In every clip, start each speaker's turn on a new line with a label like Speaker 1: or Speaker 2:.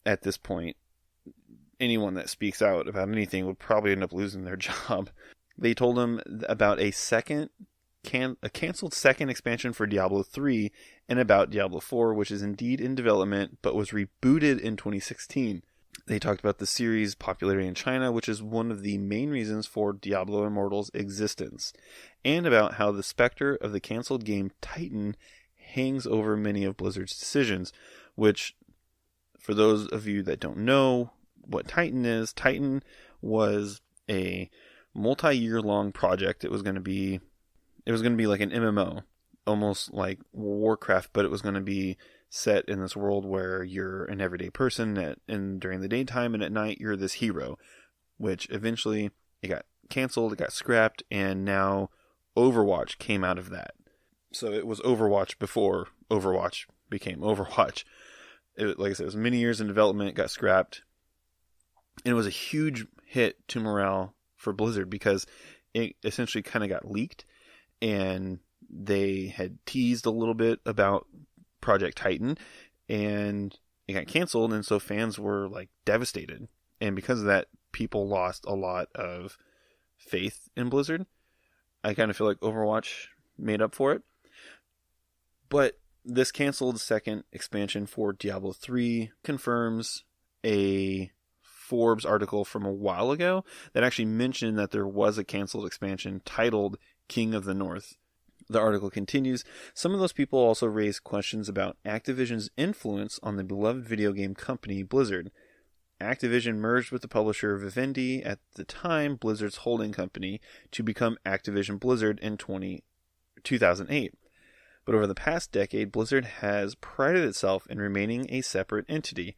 Speaker 1: at this point, anyone that speaks out about anything would probably end up losing their job. They told him about a canceled second expansion for Diablo 3 and about Diablo 4, which is indeed in development but was rebooted in 2016. They talked about the series' popularity in China, which is one of the main reasons for Diablo Immortal's existence, and about how the specter of the canceled game Titan hangs over many of Blizzard's decisions, which, for those of you that don't know what Titan is, Titan was a multi-year long project. It was going to be like an MMO, almost like Warcraft, but it was going to be set in this world where you're an everyday person and during the daytime, and at night you're this hero, which eventually it got canceled, it got scrapped, and now Overwatch came out of that. So it was Overwatch before Overwatch became Overwatch. Like I said, it was many years in development, it got scrapped, and it was a huge hit to morale for Blizzard because it essentially kind of got leaked, and they had teased a little bit about Project Titan, and it got canceled, and so fans were like devastated. And because of that, people lost a lot of faith in Blizzard. I kind of feel like Overwatch made up for it. But this canceled second expansion for Diablo 3 confirms a Forbes article from a while ago that actually mentioned that there was a canceled expansion titled King of the North. The article continues, some of those people also raised questions about Activision's influence on the beloved video game company Blizzard. Activision merged with the publisher Vivendi, at the time Blizzard's holding company, to become Activision Blizzard in 2008. But over the past decade, Blizzard has prided itself in remaining a separate entity.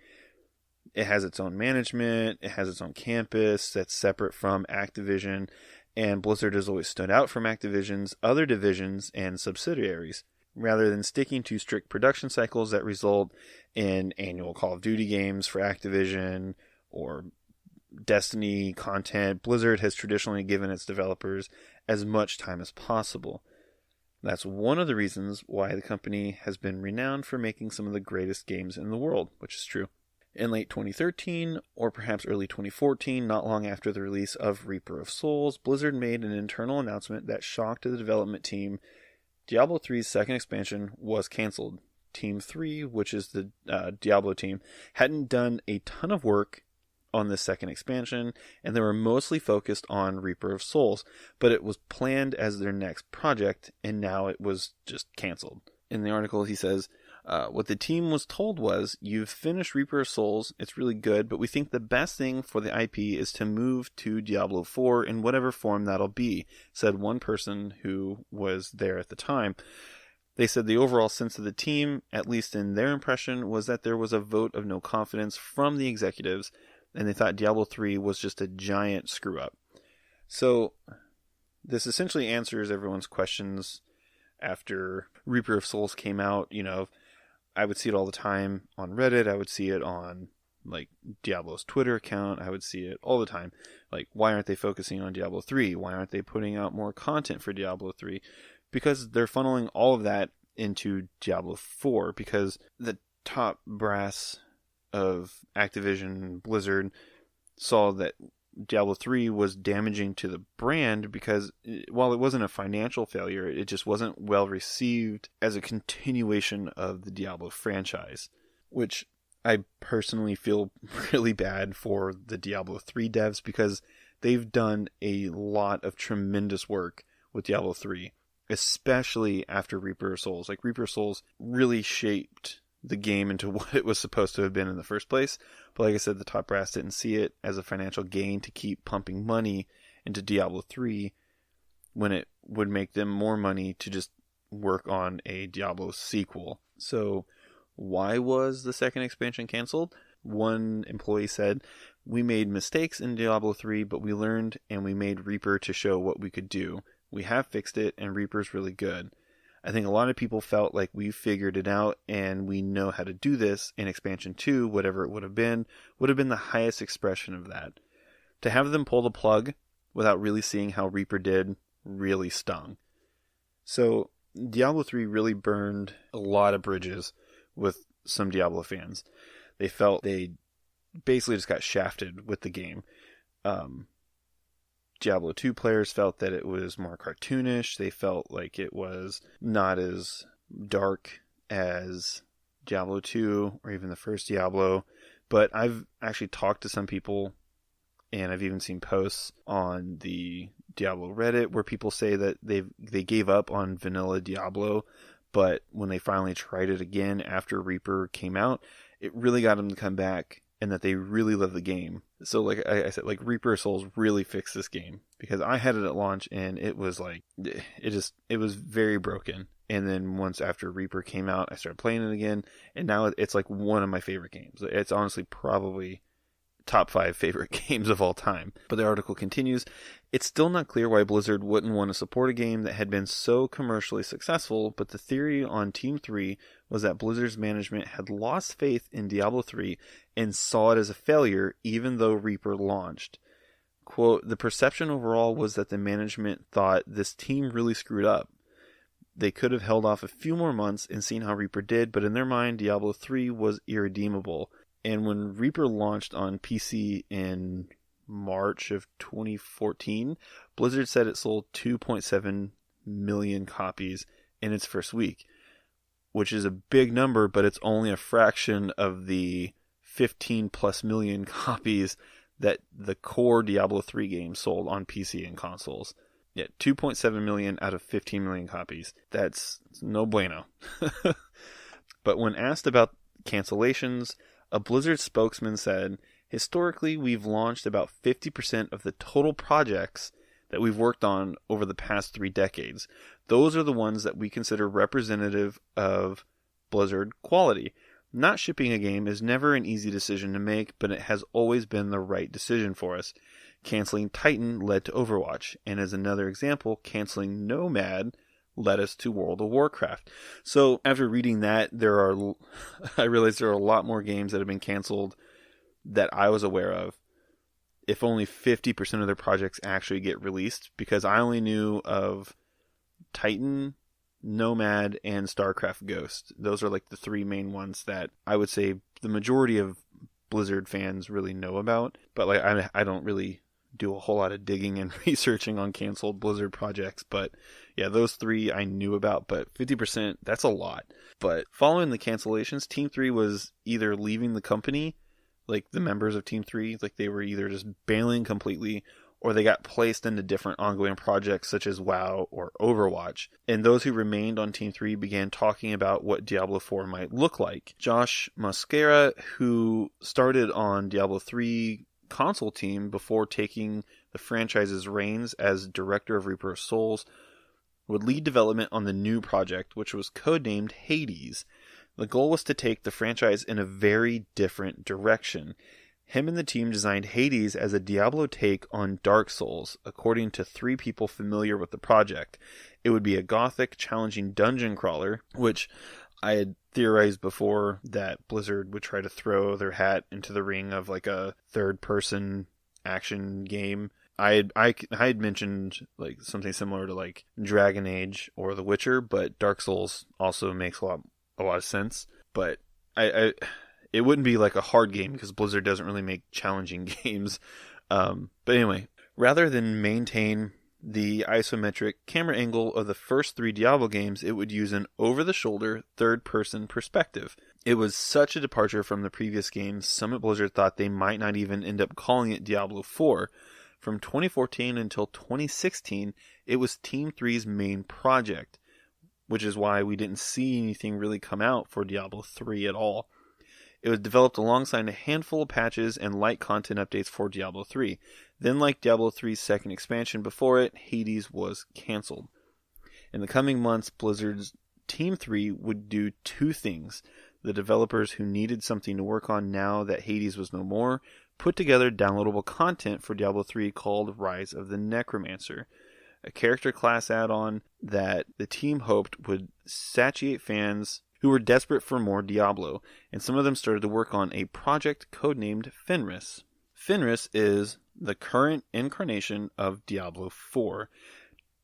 Speaker 1: It has its own management, it has its own campus that's separate from Activision, and Blizzard has always stood out from Activision's other divisions and subsidiaries, rather than sticking to strict production cycles that result in annual Call of Duty games for Activision or Destiny content. Blizzard has traditionally given its developers as much time as possible. That's one of the reasons why the company has been renowned for making some of the greatest games in the world, which is true. In late 2013, or perhaps early 2014, not long after the release of Reaper of Souls, Blizzard made an internal announcement that shocked the development team. Diablo 3's second expansion was cancelled. Team 3, which is the Diablo team, hadn't done a ton of work on this second expansion, and they were mostly focused on Reaper of Souls, but it was planned as their next project, and now it was just cancelled. In the article, he says, what the team was told was, you've finished Reaper of Souls, it's really good, but we think the best thing for the IP is to move to Diablo 4 in whatever form that'll be, said one person who was there at the time. They said the overall sense of the team, at least in their impression, was that there was a vote of no confidence from the executives, and they thought Diablo 3 was just a giant screw-up. So, this essentially answers everyone's questions after Reaper of Souls came out. You know, I would see it all the time on Reddit. I would see it on, like, Diablo's Twitter account. I would see it all the time. Like, why aren't they focusing on Diablo 3? Why aren't they putting out more content for Diablo 3? Because they're funneling all of that into Diablo 4. Because the top brass of Activision Blizzard saw that Diablo 3 was damaging to the brand because while it wasn't a financial failure, it just wasn't well received as a continuation of the Diablo franchise, which I personally feel really bad for the Diablo 3 devs because they've done a lot of tremendous work with Diablo 3, especially after Reaper of Souls. Like, Reaper of Souls really shaped the game into what it was supposed to have been in the first place. But like I said, the top brass didn't see it as a financial gain to keep pumping money into Diablo 3 when it would make them more money to just work on a Diablo sequel. So why was the second expansion canceled? One employee said, we made mistakes in Diablo 3, but we learned and we made Reaper to show what we could do. We have fixed it and Reaper's really good. I think a lot of people felt like we figured it out and we know how to do this, in expansion 2, whatever it would have been the highest expression of that. To have them pull the plug without really seeing how Reaper did really stung. So Diablo 3 really burned a lot of bridges with some Diablo fans. They felt they basically just got shafted with the game. Diablo 2 players felt that it was more cartoonish. They felt like it was not as dark as Diablo 2 or even the first Diablo. But I've actually talked to some people, and I've even seen posts on the Diablo Reddit where people say that they gave up on vanilla Diablo, but when they finally tried it again after Reaper came out, it really got them to come back, and that they really love the game. So like I said, like Reaper of Souls really fixed this game, because I had it at launch and it was like, it was very broken. And then once after Reaper came out, I started playing it again, and now it's like one of my favorite games. It's honestly probably top 5 favorite games of all time. But the article continues, it's still not clear why Blizzard wouldn't want to support a game that had been so commercially successful, but the theory on Team 3 was that Blizzard's management had lost faith in Diablo 3 and saw it as a failure even though Reaper launched. Quote, the perception overall was that the management thought this team really screwed up. They could have held off a few more months and seen how Reaper did, but in their mind, Diablo 3 was irredeemable. And when Reaper launched on PC in March of 2014, Blizzard said it sold 2.7 million copies in its first week, which is a big number, but it's only a fraction of the 15 plus million copies that the core Diablo 3 game sold on PC and consoles. Yeah, 2.7 million out of 15 million copies. That's no bueno. But when asked about cancellations, a Blizzard spokesman said, historically, we've launched about 50% of the total projects that we've worked on over the past 3 decades. Those are the ones that we consider representative of Blizzard quality. Not shipping a game is never an easy decision to make, but it has always been the right decision for us. Canceling Titan led to Overwatch, and as another example, canceling Nomad led us to World of Warcraft. So after reading that, I realized there are a lot more games that have been canceled that I was aware of, if only 50% of their projects actually get released, because I only knew of Titan, Nomad, and StarCraft Ghost. Those are like the 3 main ones that I would say the majority of Blizzard fans really know about. But like I don't really do a whole lot of digging and researching on canceled Blizzard projects. But yeah, those 3 I knew about, but 50%, that's a lot. But following the cancellations, Team 3 was either leaving the company, like the members of Team 3, like they were either just bailing completely, or they got placed into different ongoing projects such as WoW or Overwatch. And those who remained on Team 3 began talking about what Diablo 4 might look like. Josh Mosquera, who started on Diablo 3 console team before taking the franchise's reins as director of Reaper of Souls, would lead development on the new project, which was codenamed Hades. The goal was to take the franchise in a very different direction. Him and the team designed Hades as a Diablo take on Dark Souls, according to 3 people familiar with the project. It would be a gothic, challenging dungeon crawler, which I had theorized before that Blizzard would try to throw their hat into the ring of like a third-person action game. I had mentioned like something similar to like Dragon Age or The Witcher, but Dark Souls also makes a lot of sense. But it wouldn't be like a hard game because Blizzard doesn't really make challenging games. But anyway, rather than maintain the isometric camera angle of the first 3 Diablo games, it would use an over-the-shoulder third-person perspective. It was such a departure from the previous games, some at Blizzard thought they might not even end up calling it Diablo 4. From 2014 until 2016, it was Team 3's main project, which is why we didn't see anything really come out for Diablo 3 at all. It was developed alongside a handful of patches and light content updates for Diablo 3. Then, like Diablo 3's second expansion before it, Hades was cancelled. In the coming months, Blizzard's Team 3 would do 2 things. The developers who needed something to work on now that Hades was no more put together downloadable content for Diablo 3 called Rise of the Necromancer, a character class add-on that the team hoped would satiate fans who were desperate for more Diablo, and some of them started to work on a project codenamed Fenris. Fenris is the current incarnation of Diablo 4.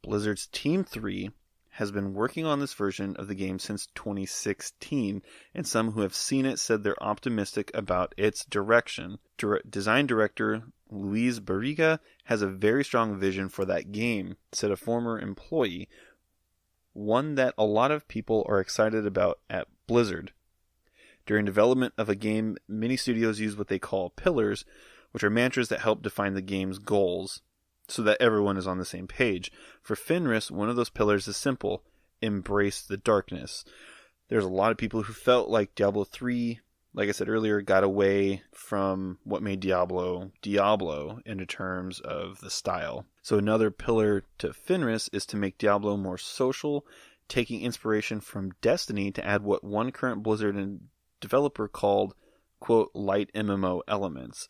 Speaker 1: Blizzard's Team 3 has been working on this version of the game since 2016, and some who have seen it said they're optimistic about its direction. Design director Luis Barriga has a very strong vision for that game, said a former employee, one that a lot of people are excited about at Blizzard. During development of a game, many studios use what they call pillars, which are mantras that help define the game's goals, so that everyone is on the same page. For Fenris, one of those pillars is simple: embrace the darkness. There's a lot of people who felt like Diablo 3, like I said earlier, got away from what made Diablo in terms of the style. So another pillar to Fenris is to make Diablo more social, taking inspiration from Destiny to add what one current Blizzard and developer called, quote, light MMO elements,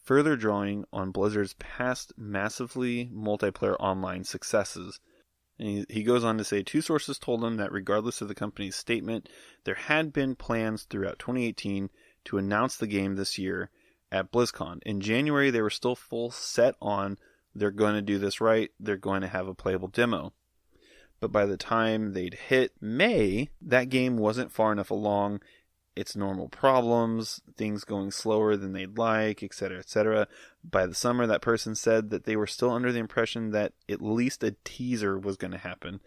Speaker 1: further drawing on Blizzard's past massively multiplayer online successes. And he goes on to say 2 sources told him that regardless of the company's statement, there had been plans throughout 2018 to announce the game this year at BlizzCon. In January, they were still full set on they're going to do this right, they're going to have a playable demo. But by the time they'd hit May, that game wasn't far enough along, its normal problems, things going slower than they'd like, etc., etc. By the summer, that person said that they were still under the impression that at least a teaser was going to happen.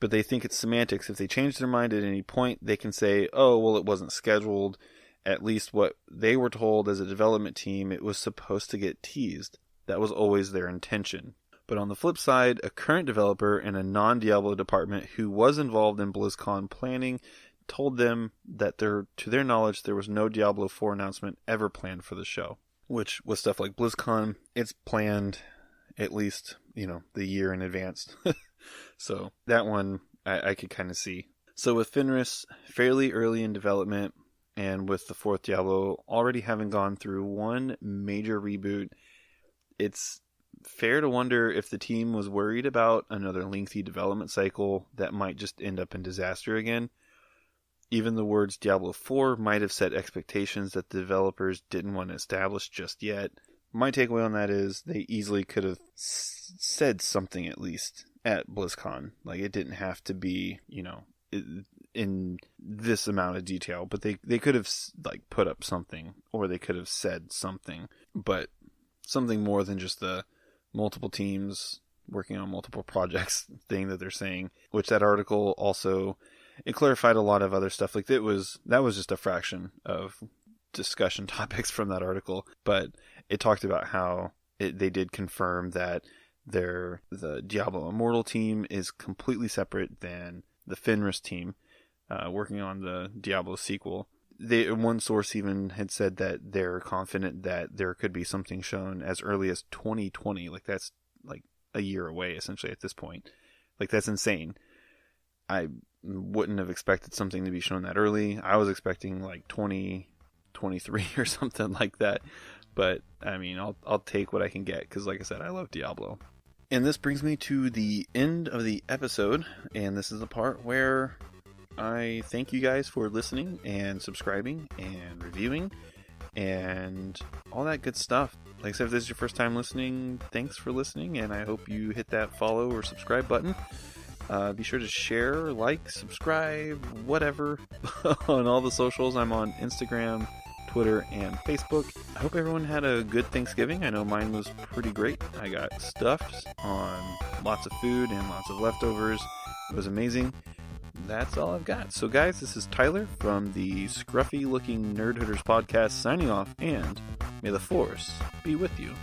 Speaker 1: But they think it's semantics. If they change their mind at any point, they can say, oh, well, it wasn't scheduled. At least what they were told as a development team, it was supposed to get teased. That was always their intention. But on the flip side, a current developer in a non-Diablo department who was involved in BlizzCon planning told them that to their knowledge, there was no Diablo 4 announcement ever planned for the show. Which, with stuff like BlizzCon, it's planned at least, the year in advance. So that one I could kind of see. So with Fenris fairly early in development, and with the 4th Diablo already having gone through one major reboot, it's fair to wonder if the team was worried about another lengthy development cycle that might just end up in disaster again. Even the words Diablo 4 might have set expectations that the developers didn't want to establish just yet. My takeaway on that is they easily could have said something at least at BlizzCon. Like, it didn't have to be, in this amount of detail, but they could have put up something, or they could have said something, but something more than just the multiple teams working on multiple projects thing that they're saying, which that article also, it clarified a lot of other stuff. Like, that was just a fraction of discussion topics from that article, but it talked about how they did confirm that the Diablo Immortal team is completely separate than the Fenris team working on the Diablo sequel. One source even had said that they're confident that there could be something shown as early as 2020. Like, that's like a year away essentially at this point. Like, that's insane. I wouldn't have expected something to be shown that early. I was expecting like 2023 or something like that. But I mean, I'll take what I can get, because like I said, I love Diablo. And this brings me to the end of the episode, and this is the part where I thank you guys for listening and subscribing and reviewing and all that good stuff. Like I said, if this is your first time listening, thanks for listening, and I hope you hit that follow or subscribe button. Be sure to share, like, subscribe, whatever, on all the socials. I'm on Instagram, Twitter, and Facebook. I hope everyone had a good Thanksgiving. I know mine was pretty great. I got stuffed on lots of food and lots of leftovers. It was amazing. That's all I've got. So guys, this is Tyler from the scruffy looking Nerd Hooders podcast signing off, and may the Force be with you.